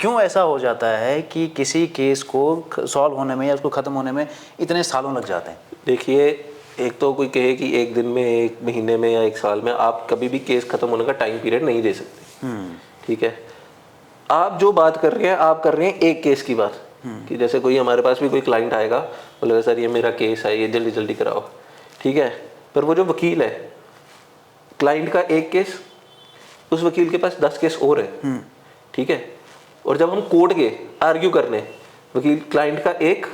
क्यों ऐसा हो जाता है कि किसी केस को सॉल्व होने में या उसको ख़त्म होने में इतने सालों लग जाते हैं? देखिए, एक तो कोई कहे कि एक दिन में, एक महीने में या एक साल में आप कभी भी केस खत्म होने का टाइम पीरियड नहीं दे सकते। ठीक है, आप जो बात कर रहे हैं, आप कर रहे हैं एक केस की बात, कि जैसे कोई हमारे पास भी कोई क्लाइंट आएगा, बोलेगा सर ये मेरा केस है, ये जल्दी जल्दी कराओ। ठीक है, पर वो जो वकील है, क्लाइंट का एक केस, उस वकील के पास 10 केस और है। ठीक है, और जब हम कोर्ट गए आर्ग्यू करने, वकील क्लाइंट का एक,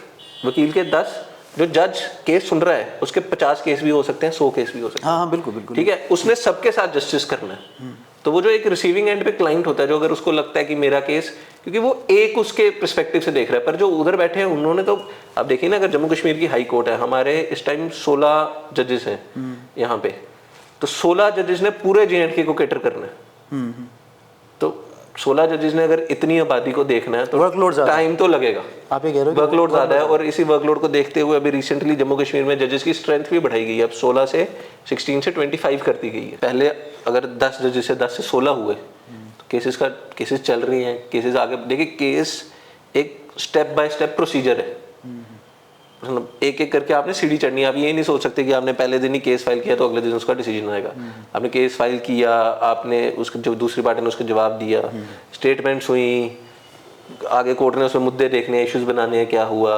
वकील के 10, जो जज केस सुन रहा है उसके 50 केस भी हो सकते हैं, 100 केस भी हो सकते हैं। हाँ, बिल्कुल बिल्कुल। ठीक है, उसने सबके साथ जस्टिस करना है। तो वो जो एक रिसीविंग एंड पे क्लाइंट होता है, जो अगर उसको लगता है कि मेरा केस, क्योंकि वो एक उसके पर्सपेक्टिव से देख रहा है, पर जो उधर बैठे हैं उन्होंने तो, आप देखिए ना, अगर जम्मू कश्मीर की हाई कोर्ट है, हमारे इस टाइम 16 जजेस हैं यहाँ पे, तो 16 जजेस ने पूरे J&K को कैटर करना है। तो 16 जजेस ने अगर इतनी आबादी को देखना है तो वर्कलोड टाइम तो लगेगा। आप ये कह रहे हो वर्कलोड ज्यादा है, और इसी वर्कलोड को देखते हुए अभी रिसेंटली जम्मू कश्मीर में जजेस की स्ट्रेंथ भी बढ़ाई गई है। अब 16 से 16 से 25 कर दी गई है। पहले अगर 10 जजेस से 10 से 16 हुए तो केसेस चल रही हैं, केसेस आगे। देखिए, केस एक स्टेप बाय स्टेप प्रोसीजर है, मतलब एक एक करके आपने सीढ़ी चढ़नी है। आप ये नहीं सोच सकते कि आपने पहले दिन ही केस फाइल किया तो अगले दिन उसका डिसीजन आएगा। आपने केस फाइल किया, आपने उसके जो दूसरी पार्टी ने उसका जवाब दिया, स्टेटमेंट्स हुई, आगे कोर्ट ने उसमें मुद्दे देखने, इश्यूज बनाने हैं, क्या हुआ,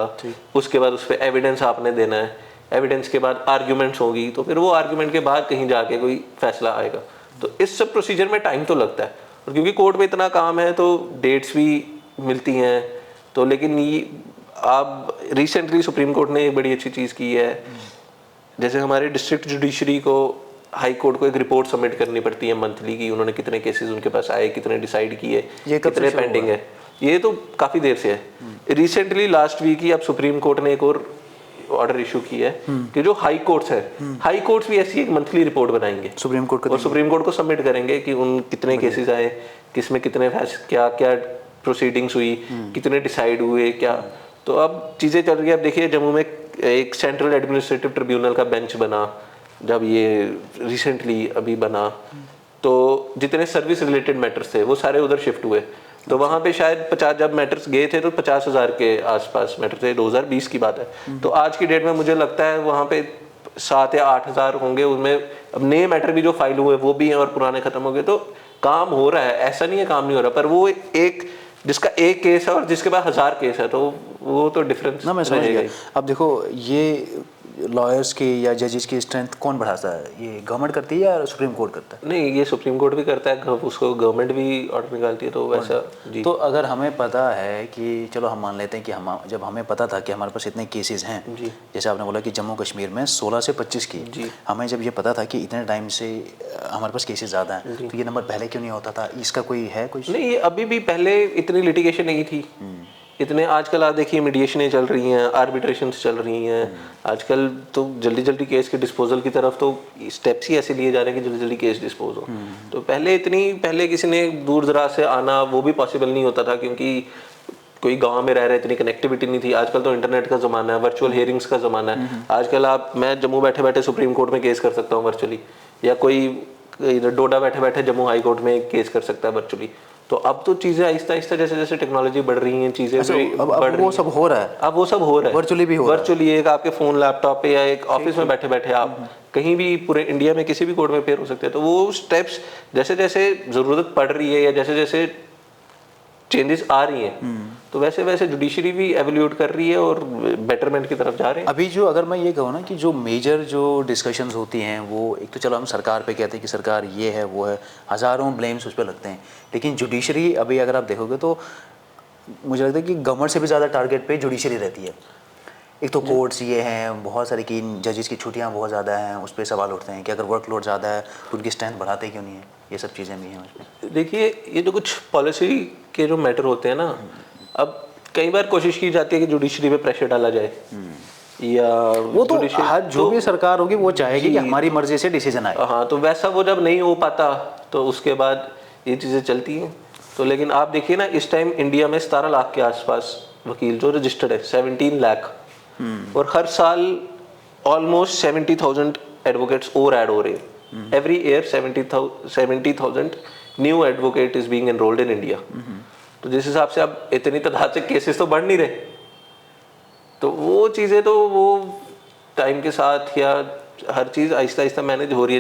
उसके बाद उस पर एविडेंस आपने देना है, एविडेंस के बाद आर्ग्यूमेंट्स होगी, तो फिर वो आर्ग्यूमेंट के बाद कहीं जाके कोई फैसला आएगा। तो इस सब प्रोसीजर में टाइम तो लगता है, और क्योंकि कोर्ट में इतना काम है तो डेट्स भी मिलती हैं। तो लेकिन ये आप रिसेंटली सुप्रीम कोर्ट ने एक बड़ी अच्छी चीज़ की है, जैसे हमारे डिस्ट्रिक्ट जुडिशरी को हाई कोर्ट को एक रिपोर्ट सबमिट करनी पड़ती है मंथली की, उन्होंने कितने केसेस उनके पास आए, कितने डिसाइड किए, कितने पेंडिंग है। ये तो काफ़ी देर से है। रिसेंटली लास्ट वीक ही अब सुप्रीम कोर्ट ने एक और ऑर्डर इशू किया है कि जो हाई कोर्ट्स है, हाई कोर्ट्स भी ऐसी एक मंथली रिपोर्ट बनाएंगे सुप्रीम कोर्ट को, और सुप्रीम कोर्ट को सबमिट करेंगे कि उन कितने केसेस आए, किसमें कितने क्या क्या प्रोसीडिंग्स हुई, कितने डिसाइड हुए, क्या। तो अब चीज़ें चल रही है। अब देखिए, जम्मू में एक सेंट्रल एडमिनिस्ट्रेटिव ट्रिब्यूनल का बेंच बना, जब ये रिसेंटली अभी बना, तो जितने सर्विस रिलेटेड मैटर्स थे वो सारे उधर शिफ्ट हुए। तो वहाँ पे शायद 50, जब मैटर्स गए थे तो 50,000 के आसपास मैटर थे, 2020 की बात है। तो आज की डेट में मुझे लगता है वहाँ पे 7 या 8,000 होंगे। उनमें अब नए मैटर भी जो फाइल हुए वो भी हैं और पुराने खत्म हो गए। तो काम हो रहा है, ऐसा नहीं है काम नहीं हो रहा, पर वो एक जिसका एक केस है और जिसके पास 1000 केस है, तो वो तो डिफरेंस ना, मैं समझ गया। अब देखो, ये लॉयर्स की या जजेस की स्ट्रेंथ कौन बढ़ाता है? ये गवर्नमेंट करती है या सुप्रीम कोर्ट करता है? नहीं, ये सुप्रीम कोर्ट भी करता है, उसको गवर्नमेंट भी ऑर्डर निकालती है, तो वैसा जी। तो अगर हमें पता है कि, चलो हम मान लेते हैं कि जब हमें पता था कि हमारे पास इतने केसेस हैं जी, जैसे आपने बोला कि जम्मू कश्मीर में 16 से 25 की जी, हमें जब ये पता था कि इतने टाइम से हमारे पास केसेस ज़्यादा हैं, तो ये नंबर पहले क्यों नहीं होता था? इसका कोई है कोई? नहीं, अभी भी पहले इतनी लिटिगेशन नहीं थी इतने। आजकल आप देखिए मीडिएशनें चल रही हैं, आर्बिट्रेशंस चल रही हैं। आजकल तो जल्दी जल्दी केस के डिस्पोजल की तरफ तो स्टेप्स ही ऐसे लिए जा रहे हैं कि जल्दी जल्दी केस डिस्पोज हो। तो पहले किसी ने दूर दराज से आना वो भी पॉसिबल नहीं होता था, क्योंकि कोई गांव में रह रहे, इतनी कनेक्टिविटी नहीं थी। आजकल तो इंटरनेट का ज़माना है, वर्चुअल हियरिंग्स का ज़माना है। आजकल मैं जम्मू बैठे बैठे सुप्रीम कोर्ट में केस कर सकता हूँ वर्चुअली, या कोई डोडा बैठे बैठे जम्मू हाई कोर्ट में केस कर सकता है वर्चुअली। तो अब तो चीज़ें आहिस्ता आहिस्ता जैसे जैसे टेक्नोलॉजी बढ़ रही हैं, चीज़ें बढ़ रही, वो सब हो रहा है। अब वो सब हो रहा है, वर्चुअली भी हो रहा है। वर्चुअली एक आपके फ़ोन, लैपटॉप पे, या एक ऑफिस में बैठे बैठे आप कहीं भी पूरे इंडिया में किसी भी कोर्ट में अपेयर हो सकते हैं। तो वो स्टेप्स जैसे जैसे ज़रूरत पड़ रही है या जैसे जैसे चेंजेस आ रही हैं, तो वैसे वैसे जुडिशरी भी एवोल्यूट कर रही है और बेटरमेंट की तरफ जा रहे हैं। अभी जो, अगर मैं ये कहूँ ना कि जो मेजर जो डिस्कशंस होती हैं, वो एक तो चलो हम सरकार पे कहते हैं कि सरकार ये है वो है, हज़ारों ब्लेम्स उस पर लगते हैं, लेकिन जुडिशरी अभी अगर आप देखोगे तो मुझे लगता है कि गवर्नमेंट से भी ज़्यादा टारगेट पे जुडिशरी रहती है। एक तो कोर्ट्स ये हैं, बहुत सारे की जजेस की छुट्टियाँ बहुत ज़्यादा हैं, उस पर सवाल उठते हैं कि अगर वर्कलोड ज़्यादा है तो उनकी स्ट्रेंथ बढ़ाते क्यों नहीं है। ये सब चीज़ें भी हैं। देखिए, ये जो कुछ पॉलिसी के जो मैटर होते हैं ना, अब कई बार कोशिश की जाती है कि जुडिशरी पे प्रेशर डाला जाए, या वो तो जो भी सरकार होगी वो चाहेगी कि हमारी मर्जी से डिसीजन आए। हाँ, तो वैसा वो जब नहीं हो पाता तो उसके बाद ये चीज़ें चलती हैं। तो लेकिन आप देखिए ना, इस टाइम इंडिया में 17 लाख के आसपास वकील जो रजिस्टर्ड है, 17 लाख, और हर साल ऑलमोस्ट 70,000 एडवोकेट्स और ऐड हो रहे हैं। Every year 70,000 new advocate is being enrolled in India. तो जिस हिसाब से अब इतनी तादाद से केसेस तो बढ़ नहीं रहे, तो वो चीज़ें तो वो टाइम के साथ या हर चीज़ आहिस्ता आहिस्ता मैनेज हो रही है।